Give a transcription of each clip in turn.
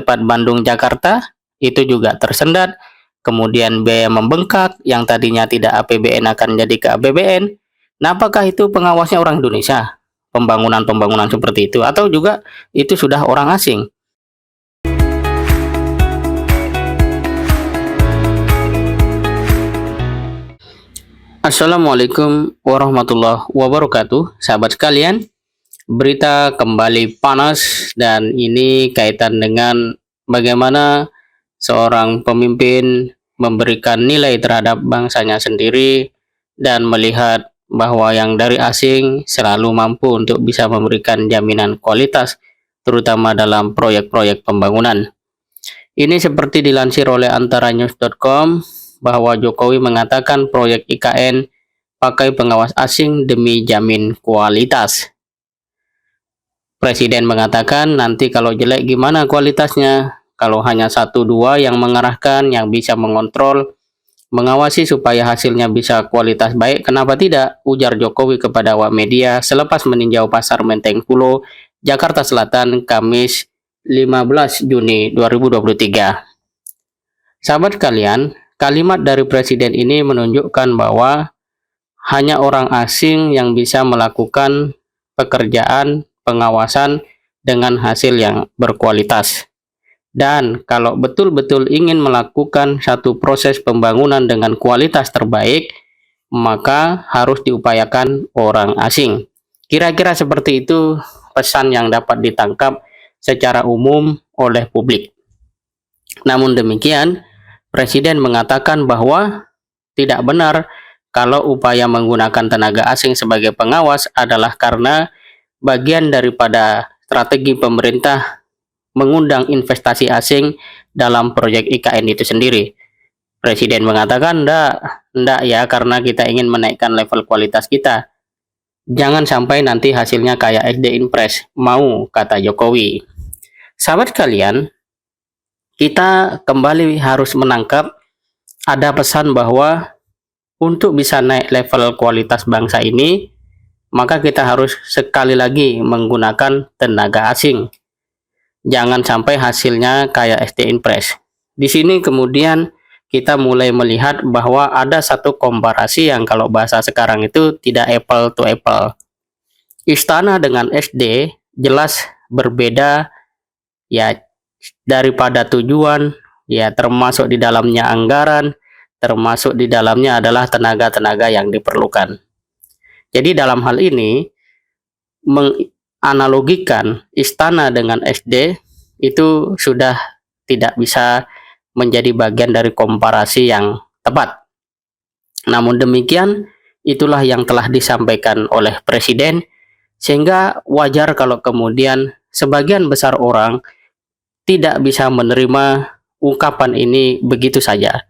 cepat Bandung-Jakarta itu juga tersendat, kemudian biaya membengkak yang tadinya tidak APBN akan jadi ke APBN. Nah, apakah itu pengawasnya orang Indonesia? Pembangunan-pembangunan seperti itu, atau juga itu sudah orang asing? Assalamualaikum warahmatullahi wabarakatuh, sahabat sekalian. Berita kembali panas dan ini kaitan dengan bagaimana seorang pemimpin memberikan nilai terhadap bangsanya sendiri dan melihat bahwa yang dari asing selalu mampu untuk bisa memberikan jaminan kualitas, terutama dalam proyek-proyek pembangunan. Ini seperti dilansir oleh antaranews.com bahwa Jokowi mengatakan proyek IKN pakai pengawas asing demi jamin kualitas. Presiden mengatakan nanti kalau jelek gimana kualitasnya? Kalau hanya 1-2 yang mengarahkan, yang bisa mengontrol, mengawasi supaya hasilnya bisa kualitas baik, kenapa tidak? Ujar Jokowi kepada awak media selepas meninjau pasar Menteng Pulo, Jakarta Selatan, Kamis 15 Juni 2023. Sahabat kalian, kalimat dari Presiden ini menunjukkan bahwa hanya orang asing yang bisa melakukan pekerjaan pengawasan dengan hasil yang berkualitas. Dan kalau betul-betul ingin melakukan satu proses pembangunan dengan kualitas terbaik, maka harus diupayakan orang asing. Kira-kira seperti itu pesan yang dapat ditangkap secara umum oleh publik. Namun demikian, Presiden mengatakan bahwa tidak benar kalau upaya menggunakan tenaga asing sebagai pengawas adalah karena bagian daripada strategi pemerintah mengundang investasi asing dalam proyek IKN itu sendiri. Presiden mengatakan, enggak ya, karena kita ingin menaikkan level kualitas kita. Jangan sampai nanti hasilnya kayak SD Impres, mau, kata Jokowi. Sahabat kalian, kita kembali harus menangkap ada pesan bahwa untuk bisa naik level kualitas bangsa ini, maka kita harus sekali lagi menggunakan tenaga asing. Jangan sampai hasilnya kayak SD Impres. Di sini kemudian kita mulai melihat bahwa ada satu komparasi yang kalau bahasa sekarang itu tidak apple to apple. Istana dengan SD jelas berbeda ya, daripada tujuan, ya termasuk di dalamnya anggaran, termasuk di dalamnya adalah tenaga-tenaga yang diperlukan. Jadi dalam hal ini menganalogikan istana dengan SD itu sudah tidak bisa menjadi bagian dari komparasi yang tepat. Namun demikian, itulah yang telah disampaikan oleh Presiden, sehingga wajar kalau kemudian sebagian besar orang tidak bisa menerima ungkapan ini begitu saja.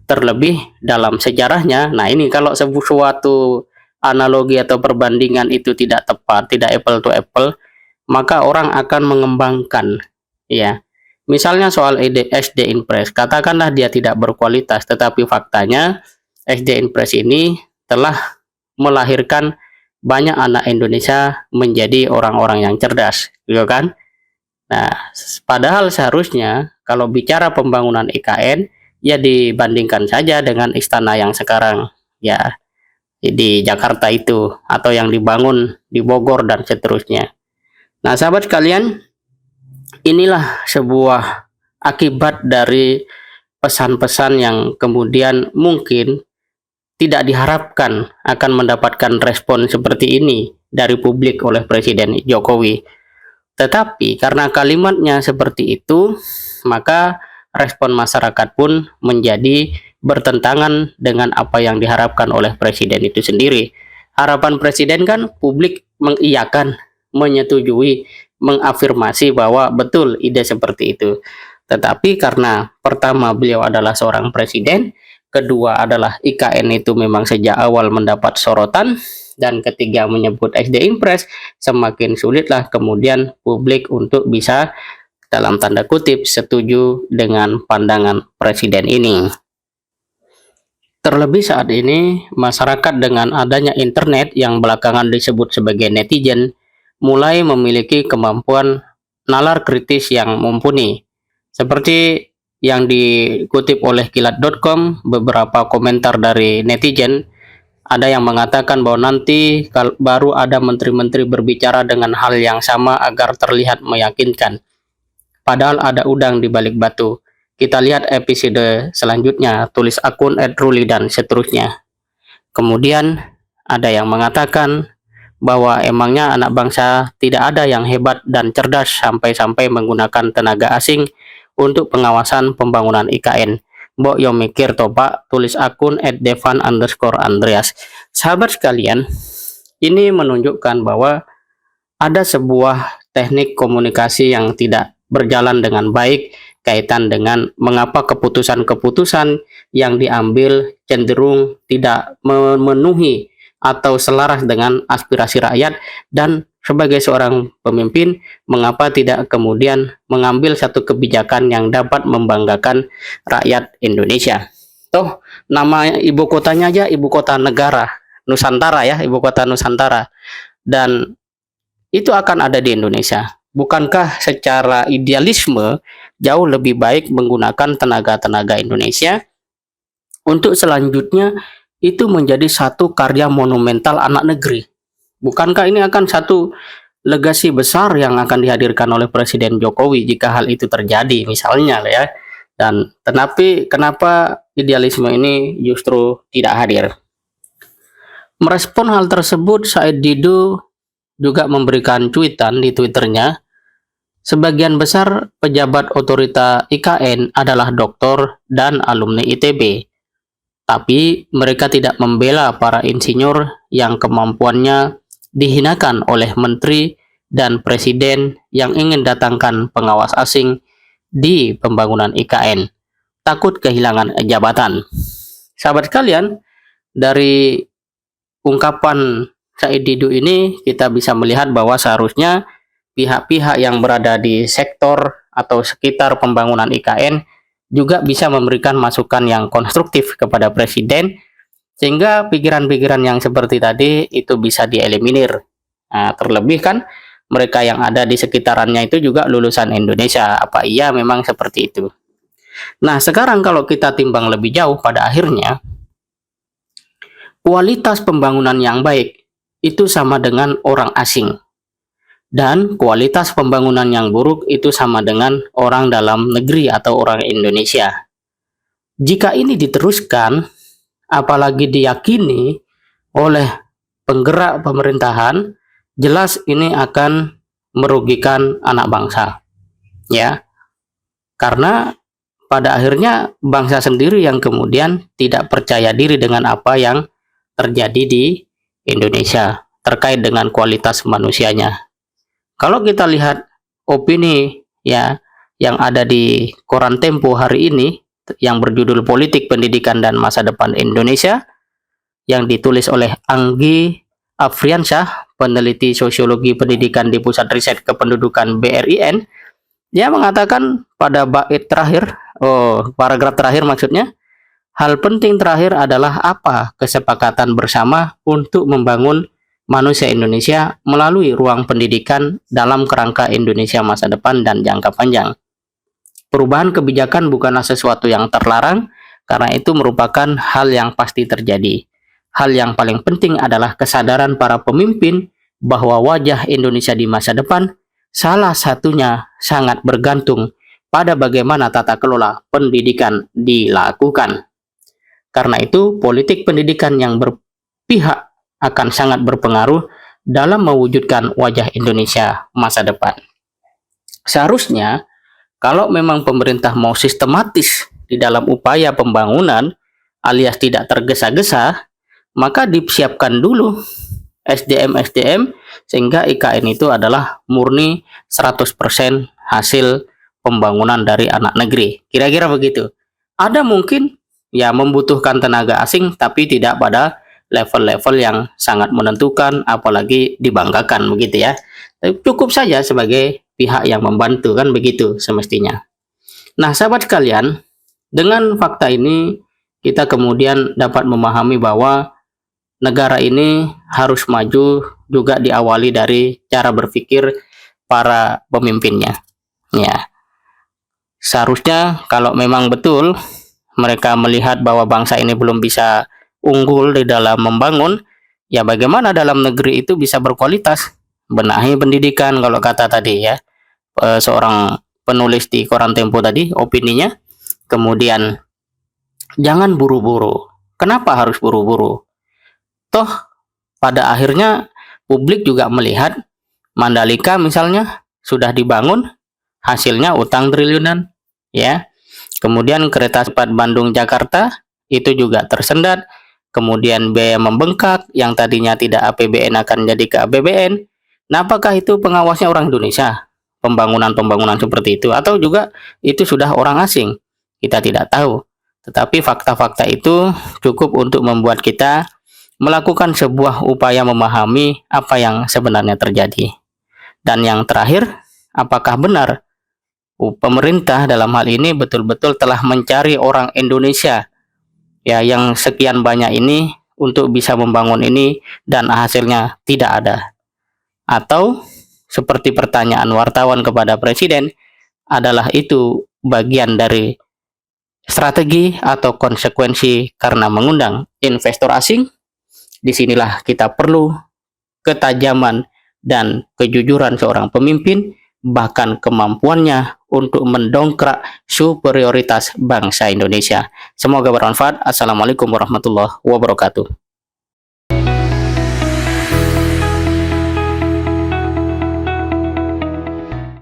Terlebih dalam sejarahnya, nah ini kalau suatu analogi atau perbandingan itu tidak tepat, tidak apple to apple, maka orang akan mengembangkan, ya. Misalnya soal SD Impres, katakanlah dia tidak berkualitas, tetapi faktanya SD Impres ini telah melahirkan banyak anak Indonesia menjadi orang-orang yang cerdas, gitu kan? Nah, padahal seharusnya kalau bicara pembangunan IKN, ya dibandingkan saja dengan istana yang sekarang, ya, di Jakarta itu, atau yang dibangun di Bogor dan seterusnya. Nah, sahabat sekalian, inilah sebuah akibat dari pesan-pesan yang kemudian mungkin tidak diharapkan akan mendapatkan respon seperti ini dari publik oleh Presiden Jokowi. Tetapi karena kalimatnya seperti itu, maka respon masyarakat pun menjadi bertentangan dengan apa yang diharapkan oleh Presiden itu sendiri. Harapan Presiden kan publik mengiyakan, menyetujui, mengafirmasi bahwa betul ide seperti itu. Tetapi karena pertama beliau adalah seorang presiden, kedua adalah IKN itu memang sejak awal mendapat sorotan, dan ketiga menyebut SD Impres, semakin sulitlah kemudian publik untuk bisa dalam tanda kutip setuju dengan pandangan Presiden ini. Terlebih saat ini masyarakat dengan adanya internet yang belakangan disebut sebagai netizen mulai memiliki kemampuan nalar kritis yang mumpuni. Seperti yang dikutip oleh kilat.com, beberapa komentar dari netizen, ada yang mengatakan bahwa nanti baru ada menteri-menteri berbicara dengan hal yang sama agar terlihat meyakinkan. Padahal ada udang di balik batu. Kita lihat episode selanjutnya, tulis akun @ruli dan seterusnya. Kemudian ada yang mengatakan bahwa emangnya anak bangsa tidak ada yang hebat dan cerdas sampai-sampai menggunakan tenaga asing untuk pengawasan pembangunan IKN. Mbok yo mikir toh Pak, tulis akun @devan_andreas. Sahabat sekalian, ini menunjukkan bahwa ada sebuah teknik komunikasi yang tidak berjalan dengan baik kaitan dengan mengapa keputusan-keputusan yang diambil cenderung tidak memenuhi atau selaras dengan aspirasi rakyat, dan sebagai seorang pemimpin mengapa tidak kemudian mengambil satu kebijakan yang dapat membanggakan rakyat Indonesia. Toh nama ibu kotanya aja ibu kota negara Nusantara ya, ibu kota Nusantara, dan itu akan ada di Indonesia. Bukankah secara idealisme jauh lebih baik menggunakan tenaga-tenaga Indonesia untuk selanjutnya itu menjadi satu karya monumental anak negeri? Bukankah ini akan satu legasi besar yang akan dihadirkan oleh Presiden Jokowi jika hal itu terjadi misalnya ya? Dan kenapa idealisme ini justru tidak hadir? Merespon hal tersebut, Said Didu juga memberikan cuitan di Twitternya. Sebagian besar pejabat otorita IKN adalah doktor dan alumni ITB, tapi mereka tidak membela para insinyur yang kemampuannya dihinakan oleh menteri dan presiden yang ingin datangkan pengawas asing di pembangunan IKN, takut kehilangan jabatan. Sahabat sekalian, dari ungkapan Said Didu ini kita bisa melihat bahwa seharusnya pihak-pihak yang berada di sektor atau sekitar pembangunan IKN juga bisa memberikan masukan yang konstruktif kepada Presiden, sehingga pikiran-pikiran yang seperti tadi itu bisa dieliminir. Nah, terlebih kan mereka yang ada di sekitarannya itu juga lulusan Indonesia. Apa iya memang seperti itu? Nah, sekarang kalau kita timbang lebih jauh, pada akhirnya kualitas pembangunan yang baik itu sama dengan orang asing, dan kualitas pembangunan yang buruk itu sama dengan orang dalam negeri atau orang Indonesia. Jika ini diteruskan, apalagi diyakini oleh penggerak pemerintahan, jelas ini akan merugikan anak bangsa. Ya. Karena pada akhirnya bangsa sendiri yang kemudian tidak percaya diri dengan apa yang terjadi di Indonesia terkait dengan kualitas manusianya. Kalau kita lihat opini ya yang ada di koran Tempo hari ini yang berjudul Politik Pendidikan dan Masa Depan Indonesia yang ditulis oleh Anggi Afriansyah, peneliti sosiologi pendidikan di Pusat Riset Kependudukan BRIN, dia mengatakan pada bait terakhir, paragraf terakhir maksudnya, hal penting terakhir adalah apa kesepakatan bersama untuk membangun manusia Indonesia melalui ruang pendidikan dalam kerangka Indonesia masa depan dan jangka panjang. Perubahan kebijakan bukanlah sesuatu yang terlarang, karena itu merupakan hal yang pasti terjadi. Hal yang paling penting adalah kesadaran para pemimpin bahwa wajah Indonesia di masa depan salah satunya sangat bergantung pada bagaimana tata kelola pendidikan dilakukan. Karena itu, politik pendidikan yang berpihak akan sangat berpengaruh dalam mewujudkan wajah Indonesia masa depan. Seharusnya, kalau memang pemerintah mau sistematis di dalam upaya pembangunan alias tidak tergesa-gesa, maka disiapkan dulu SDM-SDM sehingga IKN itu adalah murni 100% hasil pembangunan dari anak negeri. Kira-kira begitu. Ada mungkin ya membutuhkan tenaga asing tapi tidak pada level-level yang sangat menentukan apalagi dibanggakan begitu ya. Tapi cukup saja sebagai pihak yang membantu, kan begitu semestinya. Nah, sahabat sekalian, dengan fakta ini kita kemudian dapat memahami bahwa negara ini harus maju juga diawali dari cara berpikir para pemimpinnya. Ya. Seharusnya kalau memang betul mereka melihat bahwa bangsa ini belum bisa unggul di dalam membangun, ya bagaimana dalam negeri itu bisa berkualitas? Benahi pendidikan kalau kata tadi ya, seorang penulis di koran Tempo tadi opininya. Kemudian jangan buru-buru. Kenapa harus buru-buru? Toh pada akhirnya publik juga melihat Mandalika misalnya sudah dibangun, hasilnya utang triliunan, ya. Kemudian kereta cepat Bandung-Jakarta itu juga tersendat. Kemudian biaya membengkak yang tadinya tidak APBN akan jadi ke APBN. Nah, apakah itu pengawasnya orang Indonesia? Pembangunan-pembangunan seperti itu atau juga itu sudah orang asing? Kita tidak tahu. Tetapi fakta-fakta itu cukup untuk membuat kita melakukan sebuah upaya memahami apa yang sebenarnya terjadi. Dan yang terakhir, apakah benar pemerintah dalam hal ini betul-betul telah mencari orang Indonesia ya yang sekian banyak ini untuk bisa membangun ini dan hasilnya tidak ada? Atau seperti pertanyaan wartawan kepada presiden, adalah itu bagian dari strategi atau konsekuensi karena mengundang investor asing? Disinilah kita perlu ketajaman dan kejujuran seorang pemimpin, bahkan kemampuannya untuk mendongkrak superioritas bangsa Indonesia. Semoga bermanfaat. Assalamualaikum warahmatullahi wabarakatuh.